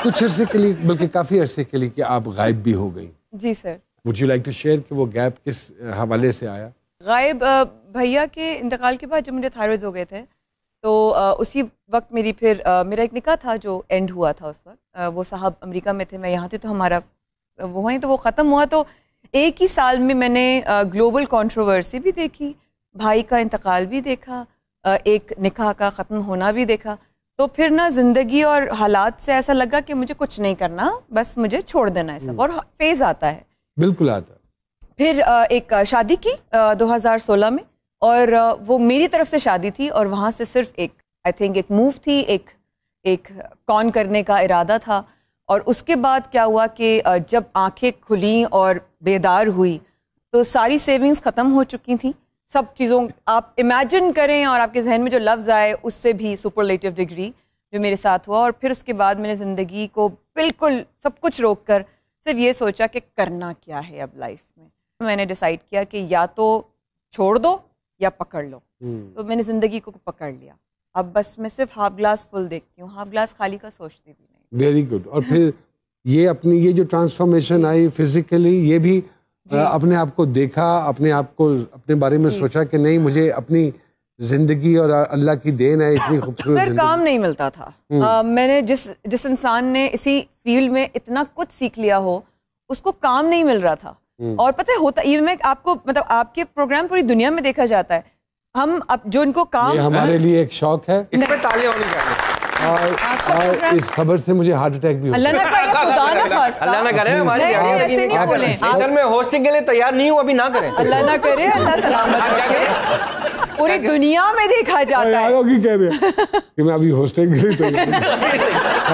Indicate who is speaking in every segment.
Speaker 1: कुछ अरसे के लिए, बल्कि काफ़ी अरसे के लिए कि आप गायब भी हो गई।
Speaker 2: जी sir.
Speaker 1: Would you like to share कि वो गैप किस हवाले से आया?
Speaker 2: गायब भैया के इंतकाल के बाद जब मुझे थायराइड हो गए थे तो उसी वक्त मेरा एक निकाह था जो एंड हुआ था उस वक्त। वो साहब अमेरिका में थे, मैं यहाँ थी, तो हमारा वो है तो वो ख़त्म हुआ। तो एक ही साल में मैंने ग्लोबल कंट्रोवर्सी भी देखी, भाई का इंतकाल भी देखा, एक निकाह का ख़त्म होना भी देखा। तो फिर ना ज़िंदगी और हालात से ऐसा लगा कि मुझे कुछ नहीं करना, बस मुझे छोड़ देना है सब, और फेज़ आता है। बिल्कुल आता। फिर एक शादी की 2016 में, और वो मेरी तरफ से शादी थी, और वहाँ से सिर्फ एक मूव थी, एक कॉन करने का इरादा था। और उसके बाद क्या हुआ कि जब आंखें खुली और बेदार हुई तो सारी सेविंग्स ख़त्म हो चुकी थी। सब चीज़ों, आप इमेजिन करें और आपके जहन में जो लफ्ज़ आए उससे भी सुपरलेटिव डिग्री जो मेरे साथ हुआ। और फिर उसके बाद मैंने ज़िंदगी को बिल्कुल सब कुछ रोक कर सिर्फ ये सोचा कि करना क्या है अब लाइफ में। मैंने डिसाइड किया कि या तो छोड़ दो या पकड़ लो। तो मैंने ज़िंदगी को पकड़ लिया। अब बस मैं सिर्फ हाफ ग्लास फुल देखती हूँ, हाफ ग्लास खाली का सोचती भी नहीं। Very good. और फिर ये जो ट्रांसफॉर्मेशन आई फिजिकली, ये भी अपने आप को देखा, अपने आप को अपने बारे में सोचा कि नहीं, मुझे अपनी जिंदगी और अल्लाह की देन है इतनी खूबसूरत। सर काम नहीं मिलता था। मैंने जिस इंसान ने इसी फील्ड में इतना कुछ सीख लिया हो उसको काम नहीं मिल रहा था। और पता है होता ये, मैं आपको मतलब आपके प्रोग्राम पूरी दुनिया में देखा जाता है। हम अब जो इनको काम, ये हमारे लिए एक शौक है, इस पे तालियां होनी चाहिए। और इस खबर से मुझे हार्ट अटैक भी हो गया। अल्लाह ना करे, हमारी सेंटर में होस्टिंग के लिए तैयार नहीं हूँ, अभी ना करें। अल्लाह ना करे, अल्लाह सलामत रखे। पूरी दुनिया में देखा जाता है कह रहे हैं कि मैं अभी होस्टिंग के लिए तैयार।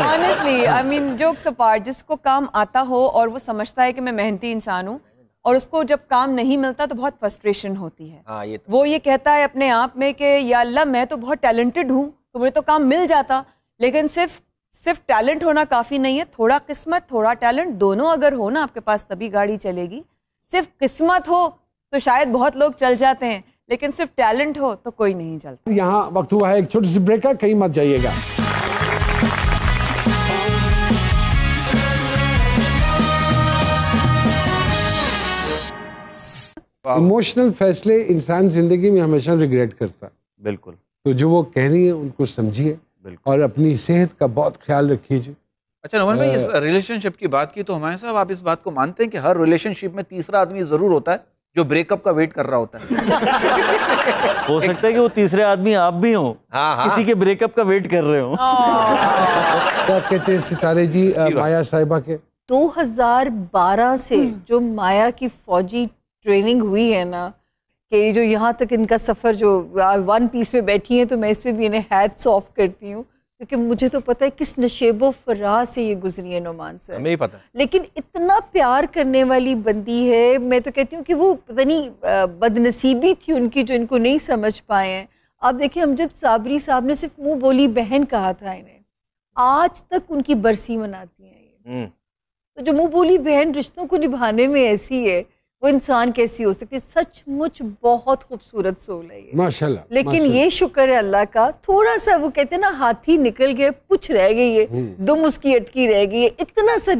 Speaker 2: Honestly I mean jokes apart, जिसको काम आता हो और वो समझता है कि मैं मेहनती इंसान हूँ, और उसको जब काम नहीं मिलता तो बहुत फ्रस्ट्रेशन होती है। वो ये कहता है अपने आप में कि या अल्लाह मैं तो बहुत टैलेंटेड हूँ, तो मुझे तो काम मिल जाता। लेकिन सिर्फ टैलेंट होना काफ़ी नहीं है, थोड़ा किस्मत थोड़ा टैलेंट दोनों अगर हो ना आपके पास तभी गाड़ी चलेगी। सिर्फ किस्मत हो तो शायद बहुत लोग चल जाते हैं, लेकिन सिर्फ टैलेंट हो तो कोई नहीं चलता। यहाँ वक्त हुआ है एक छोटी सी ब्रेक का, कहीं मत जाइएगा। इमोशनल फैसले इंसान जिंदगी में हमेशा रिग्रेट करता है। बिल्कुल। तो जो वो कह रही है उनको समझिए और अपनी सेहत का बहुत ख्याल रखिए जी।
Speaker 3: अच्छा नोमान भाई, इस रिलेशनशिप की बात की तो हमारे साहब, आप इस बात को मानते हैं कि हर रिलेशनशिप में तीसरा आदमी जरूर होता है जो ब्रेकअप का वेट कर रहा होता है?
Speaker 4: हो सकता है कि वो तीसरे आदमी आप भी हो, किसी के ब्रेकअप का वेट कर रहे हो।
Speaker 1: क्या कहते हैं सितारे जी माया साहिबा के?
Speaker 5: 2012 से जो माया की फौजी ट्रेनिंग हुई है ना, कि जो यहाँ तक इनका सफ़र जो वन पीस में बैठी हैं, तो मैं इस पर भी इन्हें हैट्स ऑफ करती हूँ, क्योंकि मुझे तो पता है किस नशेबो फराज से ये गुजरी है नोमान से, हमें ही पता। लेकिन इतना प्यार करने वाली बंदी है, मैं तो कहती हूँ कि वो पता नहीं बदनसीबी थी उनकी जो इनको नहीं समझ पाए हैं। आप देखिए अमजद साबरी साहब ने सिर्फ मुँह बोली बहन कहा था इन्हें, आज तक उनकी बरसी मनाती हैं ये। तो जो मुँह बोली बहन रिश्तों को निभाने में ऐसी है, वो इंसान कैसी हो सकती है? सचमुच बहुत खूबसूरत सोल है ये, माशाल्लाह। लेकिन माशाल्लाह। ये शुक्र है अल्लाह का, थोड़ा सा वो कहते हैं ना हाथी निकल गए पुछ रह गई है, दुम उसकी अटकी रह गई है, इतना सा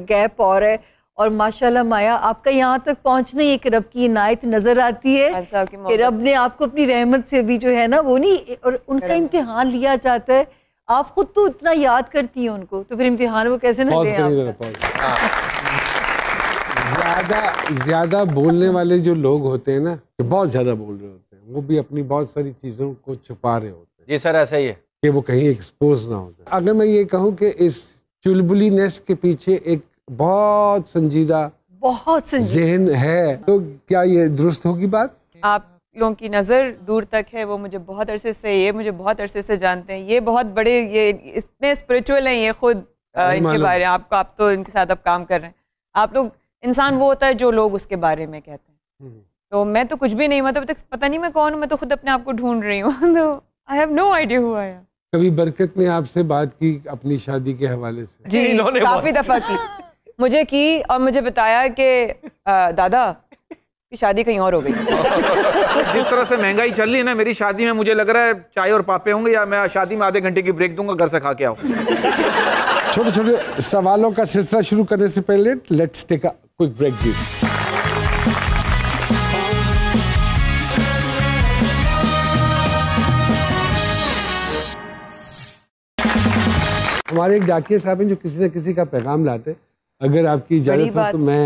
Speaker 5: गैप और है। और माशाल्लाह माया आपका यहाँ तक पहुँचना एक रब की इनायत नजर आती है कि रब ने आपको अपनी रहमत से भी जो है ना वो नहीं, और उनका इम्तिहान लिया जाता है। आप खुद तो इतना याद करती हैं उनको, तो फिर इम्तिहान वो कैसे ना दें?
Speaker 1: ज्यादा बोलने वाले जो लोग होते हैं ना, जो बहुत ज्यादा बोल रहे होते हैं, वो भी अपनी बहुत सारी चीजों को छुपा रहे होते हैं।
Speaker 3: जी सर, ऐसा ही है
Speaker 1: कि वो कहीं एक्सपोज ना हो जाए। अगर मैं ये कहूँ कि इस चुलबुलीनेस के पीछे एक बहुत संजीदा ज़हन है, तो क्या ये दुरुस्त होगी बात? आप लोगों की नज़र दूर तक है, वो मुझे बहुत अरसे से, ये मुझे बहुत अरसे से जानते हैं, ये बहुत बड़े, ये इतने स्पिरिचुअल हैं ये खुद, इनके बारे में आपको, आप तो इनके साथ अब काम कर रहे हैं। आप लोग, इंसान वो होता है जो लोग उसके बारे में कहते हैं। तो मैं तो कुछ भी नहीं, मतलब तक पता नहीं मैं कौन हूँ, मैं तो खुद अपने आप को ढूंढ रही हूँ। तो I have no idea who I am. कभी बरकत ने आपसे बात की अपनी शादी के हवाले से? जी काफी दफा की, मुझे की और मुझे बताया कि दादा की शादी कहीं और हो गई।
Speaker 3: जिस तरह से महंगाई चल रही है ना, मेरी शादी में मुझे लग रहा है चाय और पापे होंगे, या मैं शादी में आधे घंटे की ब्रेक दूंगा, घर से खा के आओ।
Speaker 1: छोटे छोटे सवालों का सिलसिला शुरू करने से पहले let's take a quick break जी। हमारे एक डाकिया साहब हैं जो किसी न किसी का पैगाम लाते। अगर आपकी इजाजत हो तो मैं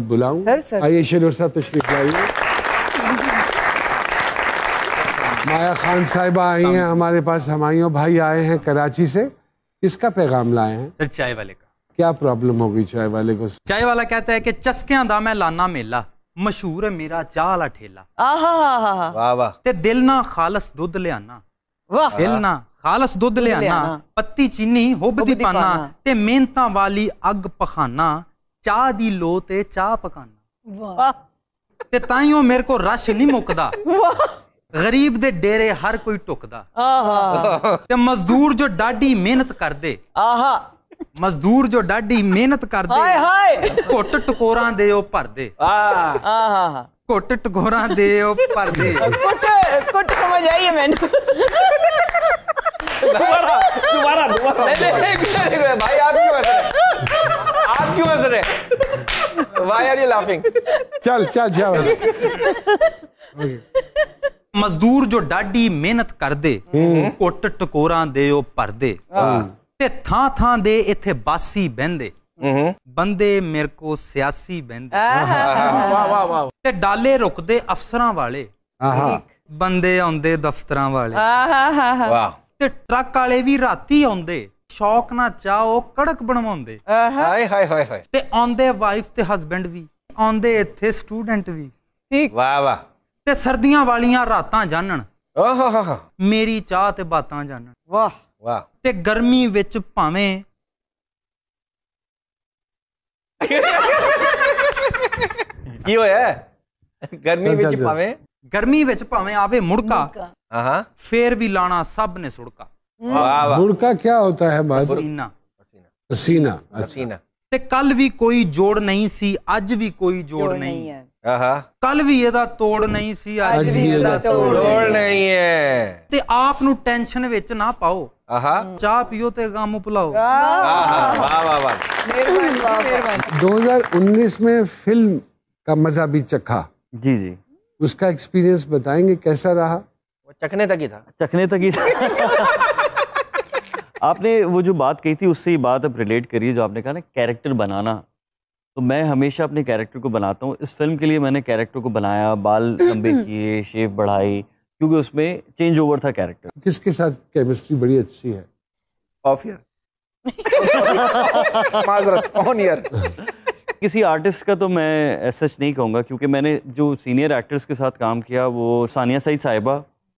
Speaker 1: बुलाऊं। आइए शेर साहब तशरीफ लाइए। माया खान साहिबा आई हैं हमारे पास, हमायूं भाई आए हैं कराची से। किसका पैगाम लाए हैं?
Speaker 6: सर चाय वाले का।
Speaker 1: क्या प्रॉब्लम हो गई चाय वाले को?
Speaker 6: चाय वाला कहता है कि चस्कियां दा मैं लाना मेला, मशहूर है मेरा चाह वाला ठेला।
Speaker 3: वाह वाह।
Speaker 6: ते दिल ना खालस दुध ले आना, दिल ना खालस दुध ले आना, पत्ती चीनी हुब्बदी पाना, ते मेहनतां वाली अग पखाना, चाह दी लो ते चाह पकाना। ते ताइयों मेरे को रश नहीं मुकदा, गरीब दे डेरे हर कोई टुकदा। ते मजदूर जो डाडी मेहनत कर दे, मजदूर जो डाडी मेहनत कर दे, घुट टकोरां दे ओ भर दे, घुट टकोरां दे ओ भर दे।
Speaker 2: कुट समझ आई है मैंने।
Speaker 3: दोबारा नहीं भाई, आप क्यों हंस रहे? आप क्यों हंस रहे? Why are you laughing?
Speaker 1: चल चल चल।
Speaker 6: मजदूर जो डाडी मेहनत कर दे, घुट टकोरां दे ओ भर दे, ते थां थां दे इथे बासी बहंदे, बंदे मेरे को सियासी बहंदे। ते डाले रुकदे अफसरां वाले, बंदे आउंदे दफ्तरां वाले। ते ट्रक वाले भी राती आउंदे, शौक ना चाहो कड़क बनवाउंदे। ते आउंदे वाइफ ते हस्बैंड भी, आउंदे इथे स्टूडेंट भी।
Speaker 3: वाह वाह।
Speaker 6: ते सर्दियां वालियां रातां जानन, मेरी चाह ते बातां जानन।
Speaker 2: वाह
Speaker 3: वाह।
Speaker 6: ते गर्मी विच भावें
Speaker 3: की होया? गर्मी विच भावें,
Speaker 6: गर्मी विच भावें आवे मुड़का, फेर भी लाना सब ने सुड़का।
Speaker 3: वाह वाह।
Speaker 1: मुड़का क्या होता है?
Speaker 6: पसीना।
Speaker 1: पसीना।
Speaker 3: पसीना।
Speaker 6: ते कल भी कोई जोड़ नहीं सी, अज भी कोई जोड़ नहीं है। कल भी ਇਹਦਾ ਤੋੜ ਨਹੀਂ ਸੀ, ਅੱਜ ਵੀ ਇਹਦਾ
Speaker 3: ਤੋੜ ਨਹੀਂ ਹੈ।
Speaker 6: ਤੇ ਆਪ ਨੂੰ ਟੈਨਸ਼ਨ ਵਿੱਚ ਨਾ ਪਾਓ, ਚਾਹ ਪੀਓ ਤੇ ਗਮ ਭੁਲਾਓ।
Speaker 3: वाह वाह वाह।
Speaker 1: 2019 में फिल्म का मजा भी चखा।
Speaker 4: जी जी।
Speaker 1: उसका एक्सपीरियंस बताएंगे कैसा रहा?
Speaker 3: वो चखने तक ही था।
Speaker 4: चखने तक ही था। आपने वो जो बात कही थी उससे ये बात अब रिलेट करिए, जो आपने कहा ना कैरेक्टर बनाना। तो मैं हमेशा अपने कैरेक्टर को बनाता हूँ। इस फिल्म के लिए मैंने कैरेक्टर को बनाया, बाल लंबे किए, शेव बढ़ाई, क्योंकि उसमें चेंज ओवर था कैरेक्टर।
Speaker 1: किसके साथ केमिस्ट्री बड़ी अच्छी है?
Speaker 3: Off air. माजरत, ऑन ईयर।
Speaker 4: किसी आर्टिस्ट का तो मैं सच नहीं कहूँगा, क्योंकि मैंने जो सीनियर एक्टर्स के साथ काम किया वो सानिया सईद साहिबा